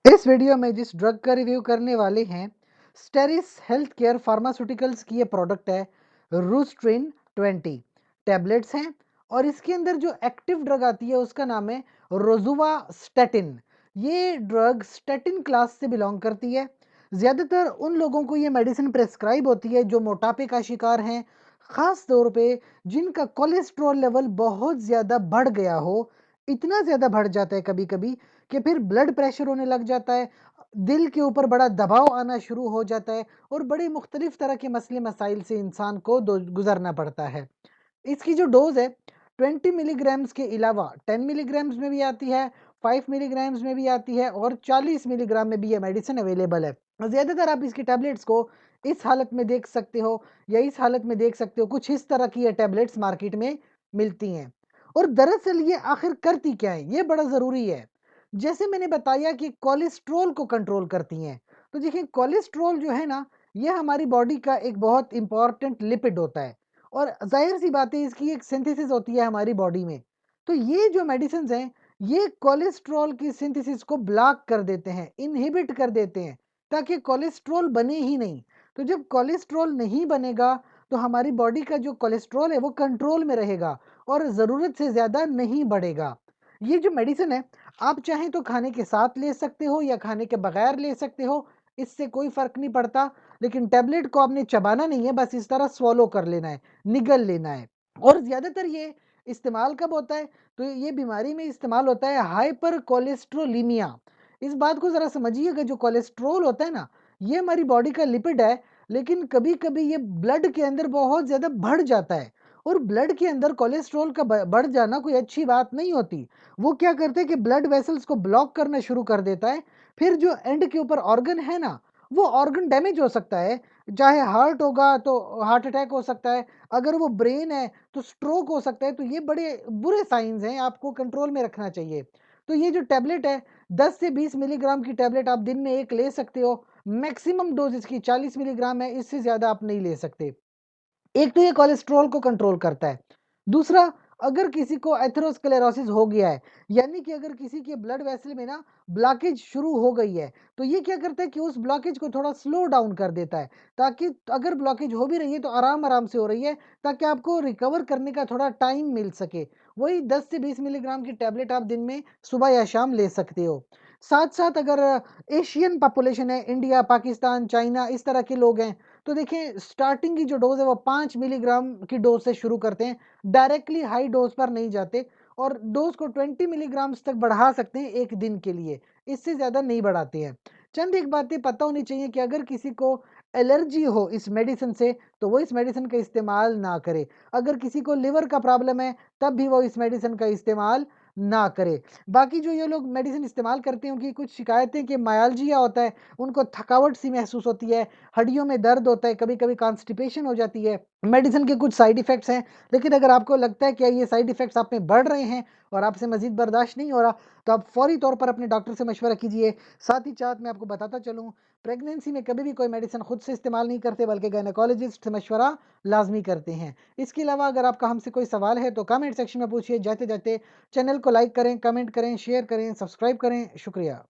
इस वीडियो में जिस ड्रग का रिव्यू करने वाले हैं, स्टेरिस हेल्थ केयर फार्मास्यूटिकल्स की ये प्रोडक्ट है रूस्ट्रिन 20 टैबलेट्स हैं। और इसके अंदर जो एक्टिव ड्रग आती है उसका नाम है रोजुवा स्टेटिन। ये ड्रग स्टेटिन क्लास से बिलोंग करती है। ज़्यादातर उन लोगों को ये मेडिसिन प्रेस्क्राइब होती है जो मोटापे का शिकार हैं, ख़ास तौर पे जिनका कोलेस्ट्रॉल लेवल बहुत ज़्यादा बढ़ गया हो। इतना ज़्यादा बढ़ जाता है कभी कभी कि फिर ब्लड प्रेशर होने लग जाता है, दिल के ऊपर बड़ा दबाव आना शुरू हो जाता है और बड़ी मुख्तलिफ तरह के मसले मसाइल से इंसान को गुजरना पड़ता है। इसकी जो डोज है 20 मिलीग्राम्स के अलावा 10 मिलीग्राम्स में भी आती है, 5 मिलीग्राम्स में भी आती है और 40 मिलीग्राम में भी ये मेडिसिन अवेलेबल है। ज़्यादातर आप इसकी टैबलेट्स को इस हालत में देख सकते हो या इस हालत में देख सकते हो, कुछ इस तरह की ये टैबलेट्स मार्केट में मिलती हैं। और दरअसल ये आखिर करती क्या है, ये बड़ा ज़रूरी है। जैसे मैंने बताया कि कोलेस्ट्रॉल को कंट्रोल करती हैं। तो देखिए कोलेस्ट्रॉल जो है ना, ये हमारी बॉडी का एक बहुत इंपॉर्टेंट लिपिड होता है और ज़ाहिर सी बात है इसकी एक सिंथेसिस होती है हमारी बॉडी में। तो ये जो मेडिसिन हैं, ये कोलेस्ट्रॉल की सिंथेसिस को ब्लॉक कर देते हैं, इनहिबिट कर देते हैं, ताकि कोलेस्ट्रॉल बने ही नहीं। तो जब कोलेस्ट्रॉल नहीं बनेगा तो हमारी बॉडी का जो कोलेस्ट्रॉल है वो कंट्रोल में रहेगा और ज़रूरत से ज़्यादा नहीं बढ़ेगा। ये जो मेडिसिन है, आप चाहें तो खाने के साथ ले सकते हो या खाने के बगैर ले सकते हो, इससे कोई फ़र्क नहीं पड़ता। लेकिन टैबलेट को आपने चबाना नहीं है, बस इस तरह स्वॉलो कर लेना है, निगल लेना है। और ज़्यादातर ये इस्तेमाल कब होता है? तो ये बीमारी में इस्तेमाल होता है हाइपर कोलेस्ट्रोलीमिया। इस बात को ज़रा समझिएगा, जो कोलेस्ट्रॉल होता है ना, ये हमारी बॉडी का लिपिड है, लेकिन कभी-कभी ये ब्लड के अंदर बहुत ज़्यादा बढ़ जाता है। और ब्लड के अंदर कोलेस्ट्रॉल का बढ़ जाना कोई अच्छी बात नहीं होती। वो क्या करते हैं कि ब्लड वेसल्स को ब्लॉक करना शुरू कर देता है। फिर जो एंड के ऊपर ऑर्गन है ना, वो ऑर्गन डैमेज हो सकता है। चाहे हार्ट होगा तो हार्ट अटैक हो सकता है, अगर वो ब्रेन है तो स्ट्रोक हो सकता है। तो ये बड़े बुरे साइंस हैं, आपको कंट्रोल में रखना चाहिए। तो ये जो टैबलेट है 10 से 20 मिलीग्राम की टैबलेट आप दिन में एक ले सकते हो। मैक्सिमम डोज इसकी 40 मिलीग्राम है, इससे ज़्यादा आप नहीं ले सकते। एक तो ये कोलेस्ट्रॉल को कंट्रोल करता है। दूसरा, अगर किसी को एथेरोस्क्लेरोसिस हो गया है, यानी कि अगर किसी के ब्लड वेसल में ना ब्लॉकेज शुरू हो गई है, तो ये क्या करता है कि उस ब्लॉकेज को थोड़ा स्लो डाउन कर देता है, ताकि अगर ब्लॉकेज हो भी रही है तो आराम-आराम से हो रही है, ताकि आपको रिकवर करने का थोड़ा टाइम मिल सके। वही 10 से 20 मिलीग्राम की टैबलेट आप दिन में सुबह या शाम ले सकते हो। साथ-साथ अगर एशियन पॉपुलेशन है, इंडिया, पाकिस्तान, चाइना इस तरह के लोग हैं, तो देखिए स्टार्टिंग की जो डोज़ है वो 5 मिलीग्राम की डोज़ से शुरू करते हैं, डायरेक्टली हाई डोज़ पर नहीं जाते और डोज़ को 20 मिलीग्राम्स तक बढ़ा सकते हैं 1 दिन के लिए, इससे ज़्यादा नहीं बढ़ाते हैं। चंद एक बातें पता होनी चाहिए कि अगर किसी को एलर्जी हो इस मेडिसिन से, तो वो इस मेडिसिन का इस्तेमाल ना करे। अगर किसी को लिवर का प्रॉब्लम है, तब भी वो इस मेडिसिन का इस्तेमाल ना करे। बाकी जो ये लोग मेडिसिन इस्तेमाल करते हैं, उनकी कुछ शिकायतें कि मायाल्जिया होता है, उनको थकावट सी महसूस होती है, हड्डियों में दर्द होता है, कभी-कभी कॉन्स्टिपेशन हो जाती है। मेडिसिन के कुछ साइड इफ़ेक्ट्स हैं, लेकिन अगर आपको लगता है कि ये साइड इफ़ेक्ट्स आप में बढ़ रहे हैं और आपसे मज़ीद बर्दाश्त नहीं हो रहा, तो आप फ़ौरी तौर पर अपने डॉक्टर से मशवरा कीजिए। साथ ही साथ मैं आपको बताता चलूँ, प्रेगनेंसी में कभी भी कोई मेडिसिन खुद से इस्तेमाल नहीं करते, बल्कि गायनेकोलॉजिस्ट से मशवरा लाज़मी करते हैं। इसके अलावा अगर आपका हमसे कोई सवाल है, तो कमेंट सेक्शन में पूछिए। जाते-जाते चैनल को लाइक करें, कमेंट करें, शेयर करें, सब्सक्राइब करें। शुक्रिया।